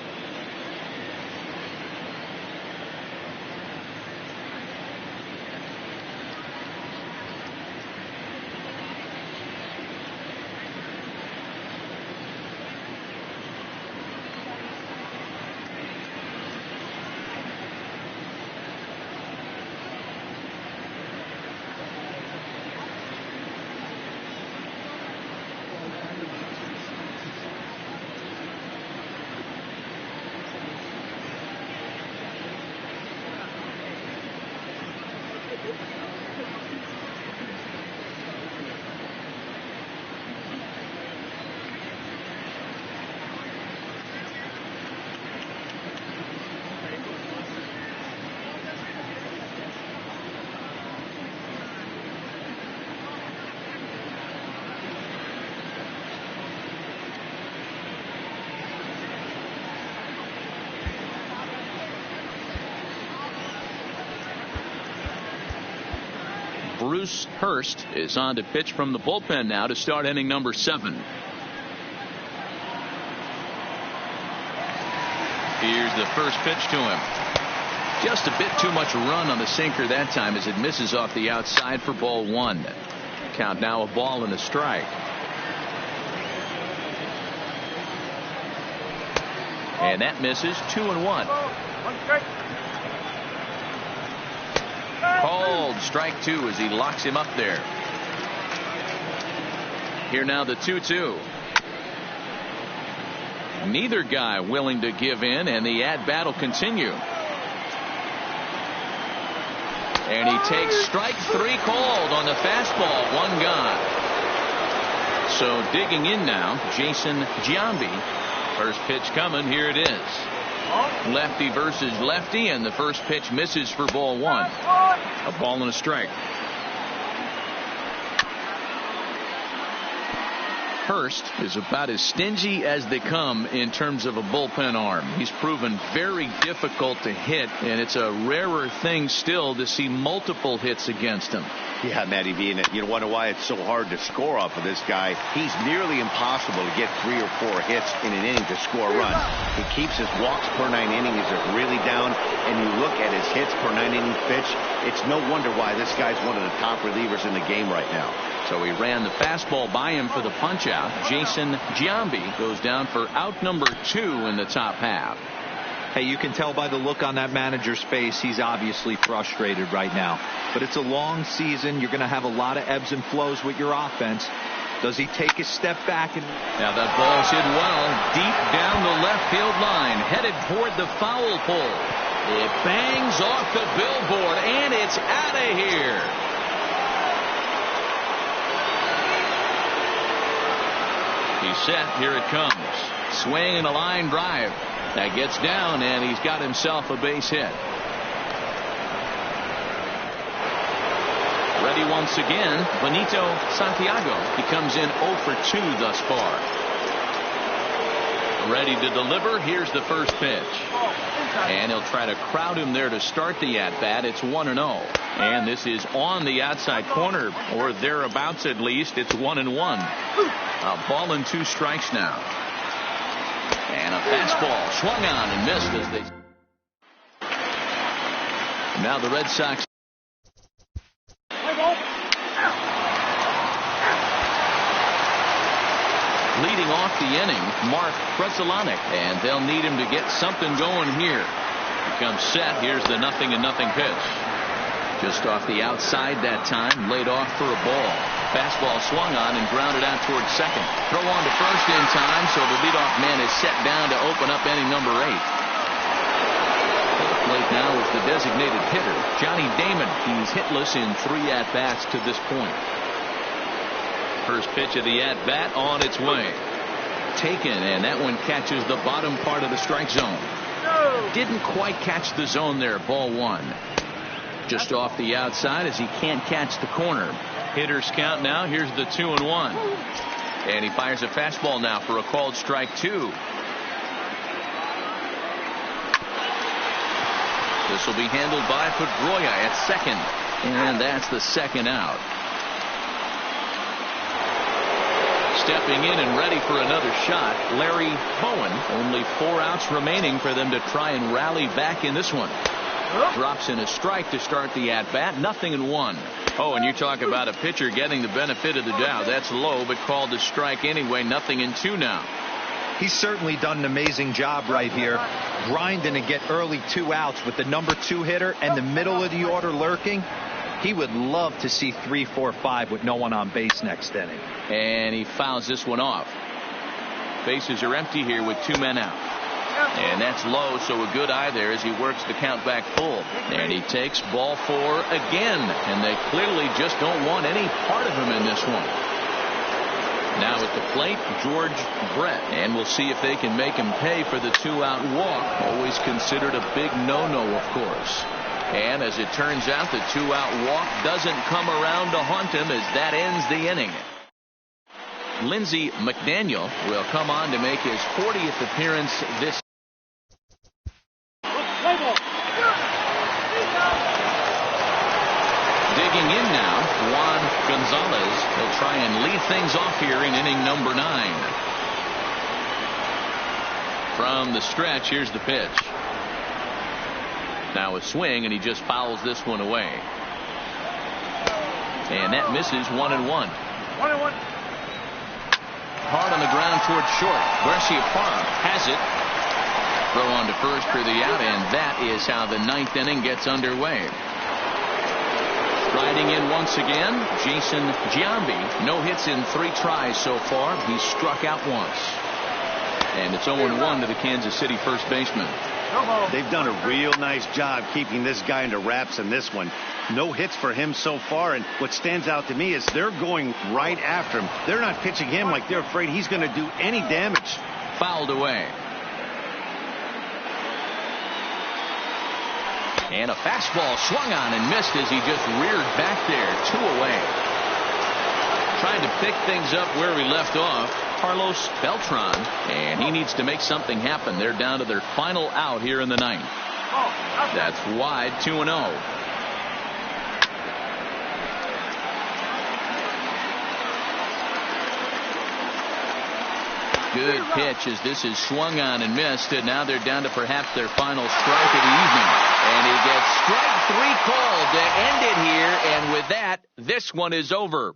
Bruce Hurst is on to pitch from the bullpen now to start inning number 7. Here's the first pitch to him. Just a bit too much run on the sinker that time as it misses off the outside for ball 1. Count now a ball and a strike. And that misses. 2-1. Called strike 2 as he locks him up there. Here now the 2-2. Neither guy willing to give in, and the at-bat will continue. And he takes strike 3 called on the fastball. 1 gone. So digging in now, Jason Giambi. First pitch coming. Here it is. Lefty versus lefty, and the first pitch misses for ball 1. A ball and a strike. Hurst is about as stingy as they come in terms of a bullpen arm. He's proven very difficult to hit, and it's a rarer thing still to see multiple hits against him. Yeah, Matty V, and you wonder why it's so hard to score off of this guy. He's nearly impossible to get 3 or 4 hits in an inning to score a run. He keeps his walks per 9 innings really down, and you look at his hits per 9 inning pitch, it's no wonder why this guy's one of the top relievers in the game right now. So he ran the fastball by him for the punch out. Jason Giambi goes down for out number 2 in the top half. Hey, you can tell by the look on that manager's face he's obviously frustrated right now. But it's a long season. You're going to have a lot of ebbs and flows with your offense. Does he take a step back? And now that ball's hit well deep down the left field line, headed toward the foul pole. It bangs off the billboard, and it's out of here. He's set. Here it comes. Swing and a line drive. That gets down, and he's got himself a base hit. Ready once again, Benito Santiago. He comes in 0 for 2 thus far. Ready to deliver. Here's the first pitch. And he'll try to crowd him there to start the at-bat. It's 1-0. And this is on the outside corner, or thereabouts at least. It's 1-1. A ball and 2 strikes now. And a fastball swung on and missed as they. Now the Red Sox. Leading off the inning, Mark Fruselanek, and they'll need him to get something going here. He comes set. Here's the 0-0 pitch. Just off the outside that time, laid off for a ball. Fastball swung on and grounded out towards second. Throw on to first in time, so the leadoff man is set down to open up inning number 8. At the plate now is the designated hitter, Johnny Damon. He's hitless in 3 at-bats to this point. First pitch of the at-bat on its way. Taken, and that one catches the bottom part of the strike zone. Didn't quite catch the zone there. Ball 1. Just off the outside as he can't catch the corner. Hitters count now. Here's the 2-1. And he fires a fastball now for a called strike 2. This will be handled by Pedroia at second. And that's the second out. Stepping in and ready for another shot, Larry Bowen. Only 4 outs remaining for them to try and rally back in this one. Drops in a strike to start the at-bat. 0-1. Oh, and you talk about a pitcher getting the benefit of the doubt. That's low, but called a strike anyway. 0-2 now. He's certainly done an amazing job right here, grinding to get early 2 outs with the number 2 hitter and the middle of the order lurking. He would love to see 3, 4, 5 with no one on base next inning. And he fouls this one off. Bases are empty here with 2 men out. And that's low, so a good eye there as he works the count back full. And he takes ball 4 again. And they clearly just don't want any part of him in this one. Now at the plate, George Brett. And we'll see if they can make him pay for the 2-out walk. Always considered a big no-no, of course. And as it turns out, the 2-out walk doesn't come around to haunt him as that ends the inning. Lindsey McDaniel will come on to make his 40th appearance this. Digging in now, Juan Gonzalez. He'll try and lead things off here in inning number 9. From the stretch, here's the pitch. Now a swing, and he just fouls this one away. And that misses. 1-1. 1-1. Hard on the ground towards short. Garcia Parra has it. Throw on to first for the out, and that is how the 9th inning gets underway. Riding in once again, Jason Giambi. No hits in 3 tries so far. He's struck out once. And it's 0-1 to the Kansas City first baseman. They've done a real nice job keeping this guy into wraps in this one. No hits for him so far, and what stands out to me is they're going right after him. They're not pitching him like they're afraid he's going to do any damage. Fouled away. And a fastball swung on and missed as he just reared back there. 2 away. Trying to pick things up where we left off, Carlos Beltran, and he needs to make something happen. They're down to their final out here in the 9th. That's wide. 2-0. Good pitch as this is swung on and missed, and now they're down to perhaps their final strike of the evening. And he gets strike 3 called to end it here, and with that, this one is over.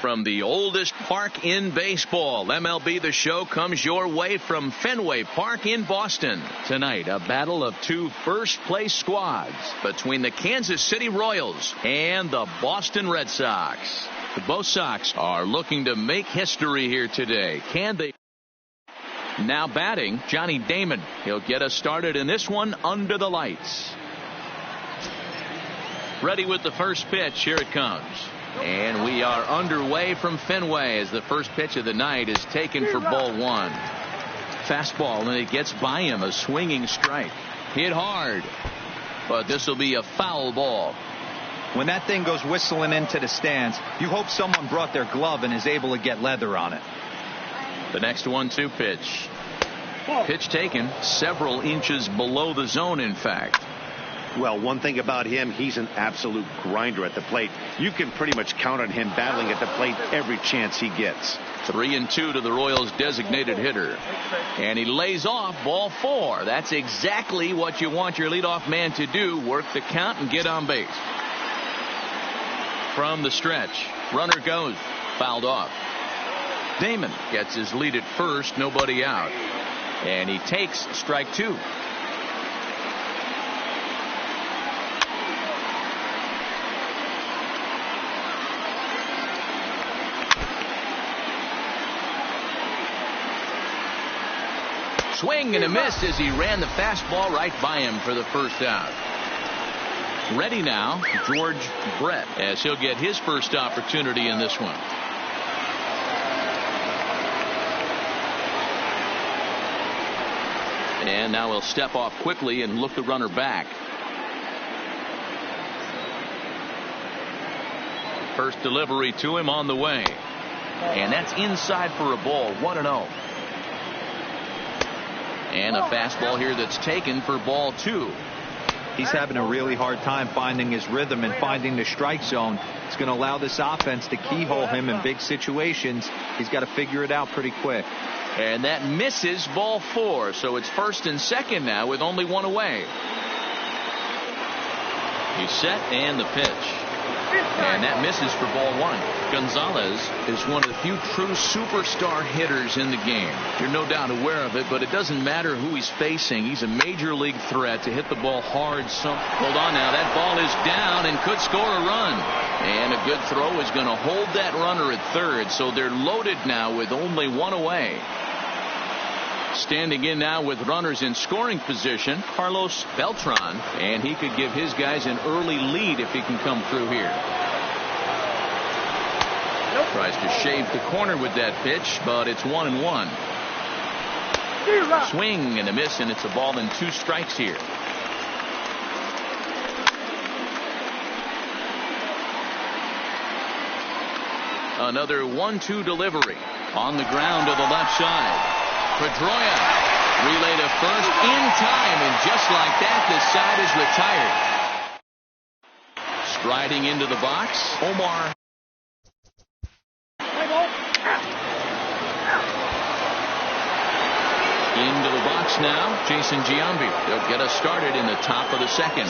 From the oldest park in baseball, MLB The Show comes your way from Fenway Park in Boston. Tonight, a battle of two first-place squads between the Kansas City Royals and the Boston Red Sox. Both Sox are looking to make history here today. Can they? Now batting, Johnny Damon. He'll get us started in this one under the lights. Ready with the first pitch. Here it comes. And we are underway from Fenway as the first pitch of the night is taken for ball one. Fastball, and it gets by him. A swinging strike. Hit hard. But this will be a foul ball. When that thing goes whistling into the stands, you hope someone brought their glove and is able to get leather on it. The next 1-2 pitch. Pitch taken several inches below the zone, in fact. Well, one thing about him, he's an absolute grinder at the plate. You can pretty much count on him battling at the plate every chance he gets. 3-2 to the Royals' designated hitter. And he lays off ball four. That's exactly what you want your leadoff man to do. Work the count and get on base. From the stretch, runner goes. Fouled off. Damon gets his lead at first. Nobody out. And he takes strike two. Swing and a miss as he ran the fastball right by him for the first out. Ready now, George Brett, as he'll get his first opportunity in this one. And now he'll step off quickly and look the runner back. First delivery to him on the way. And that's inside for a ball. 1-0. And a fastball here that's taken for ball two. He's having a really hard time finding his rhythm and finding the strike zone. It's going to allow this offense to keyhole him in big situations. He's got to figure it out pretty quick. And that misses ball four. So it's first and second now with only one away. He's set and the pitch. And that misses for ball one. Gonzalez is one of the few true superstar hitters in the game. You're no doubt aware of it, but it doesn't matter who he's facing. He's a major league threat to hit the ball hard. So hold on now. That ball is down and could score a run. And a good throw is going to hold that runner at third. So they're loaded now with only one away. Standing in now with runners in scoring position, Carlos Beltran, and he could give his guys an early lead if he can come through here. Tries to shave the corner with that pitch, but it's 1-1. Swing and a miss, and it's a ball and two strikes here. Another 1-2 delivery on the ground to the left side. Pedroia relay to first in time, and just like that, the side is retired. Striding into the box, Omar. Into the box now, Jason Giambi. They'll get us started in the top of the second.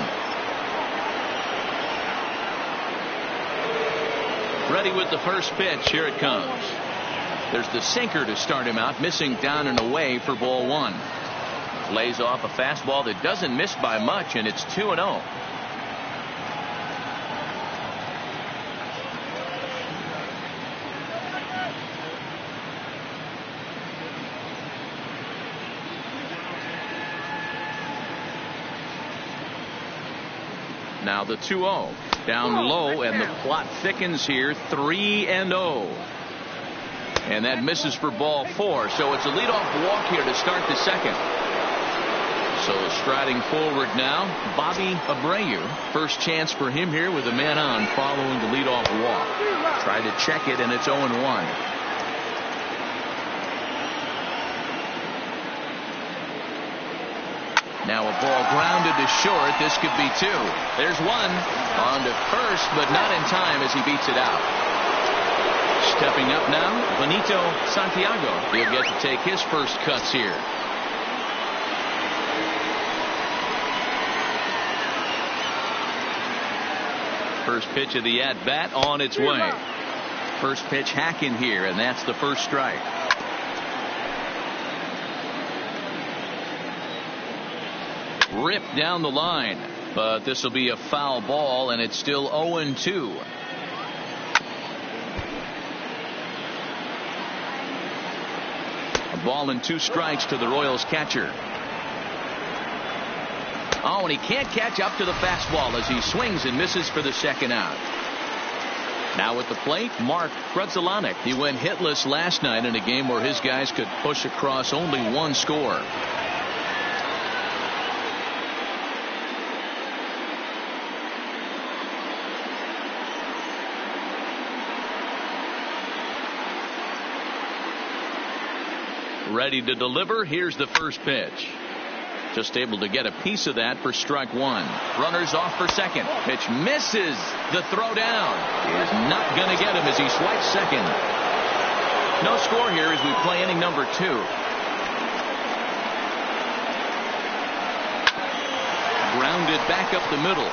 Ready with the first pitch. Here it comes. There's the sinker to start him out, missing down and away for ball one. Lays off a fastball that doesn't miss by much, and it's 2-0. Now the 2-0 down low, and the plot thickens here. 3-0. And that misses for ball four. So it's a leadoff walk here to start the second. So striding forward now, Bobby Abreu. First chance for him here with a man on following the leadoff walk. Tried to check it, and it's 0-1. Now a ball grounded to short. This could be two. There's one. On to first, but not in time as he beats it out. Stepping up now, Benito Santiago. He'll get to take his first cuts here. First pitch of the at-bat on its way. First pitch hacking here, and that's the first strike. Ripped down the line, but this will be a foul ball, and it's still 0-2. A ball and 2 strikes to the Royals catcher. Oh, and he can't catch up to the fastball as he swings and misses for the second out. Now at the plate, Mark Grudzielanek. He went hitless last night in a game where his guys could push across only 1 score. Ready to deliver. Here's the first pitch. Just able to get a piece of that for strike 1. Runners off for second. Pitch misses. The throw down is not going to get him as he swipes second. No score here as we play inning number 2. Grounded back up the middle.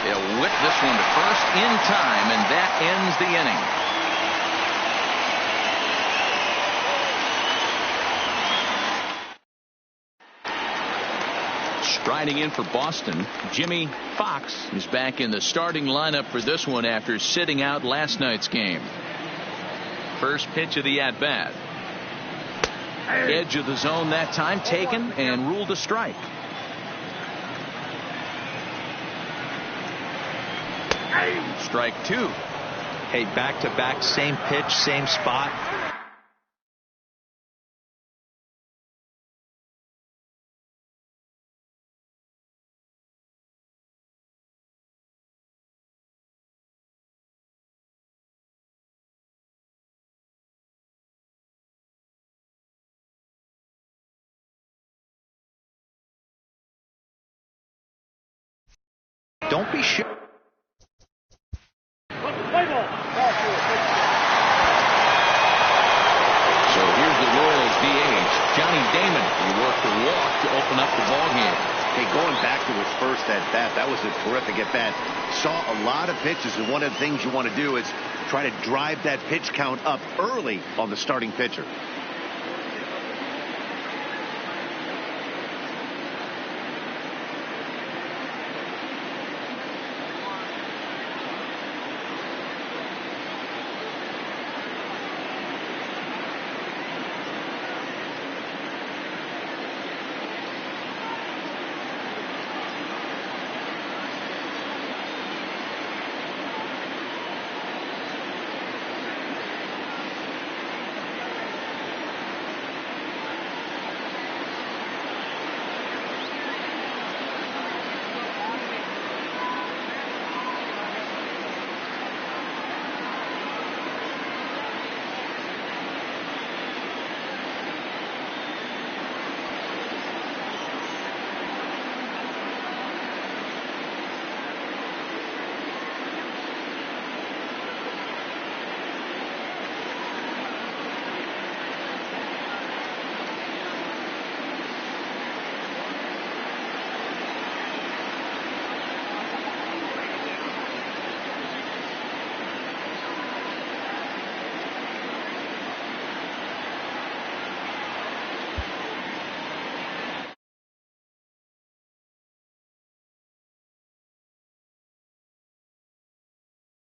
He'll whip this one to first in time, and that ends the inning. Striding in for Boston, Jimmy Fox is back in the starting lineup for this one after sitting out last night's game. First pitch of the at-bat. Edge of the zone that time taken and ruled a strike. Strike 2. Hey, back-to-back, same pitch, same spot. Don't be sure. So here's the Royals DH, Johnny Damon. He worked the walk to open up the ball game. Hey, going back to his first at bat, that was a terrific at bat. Saw a lot of pitches, and one of the things you want to do is try to drive that pitch count up early on the starting pitcher.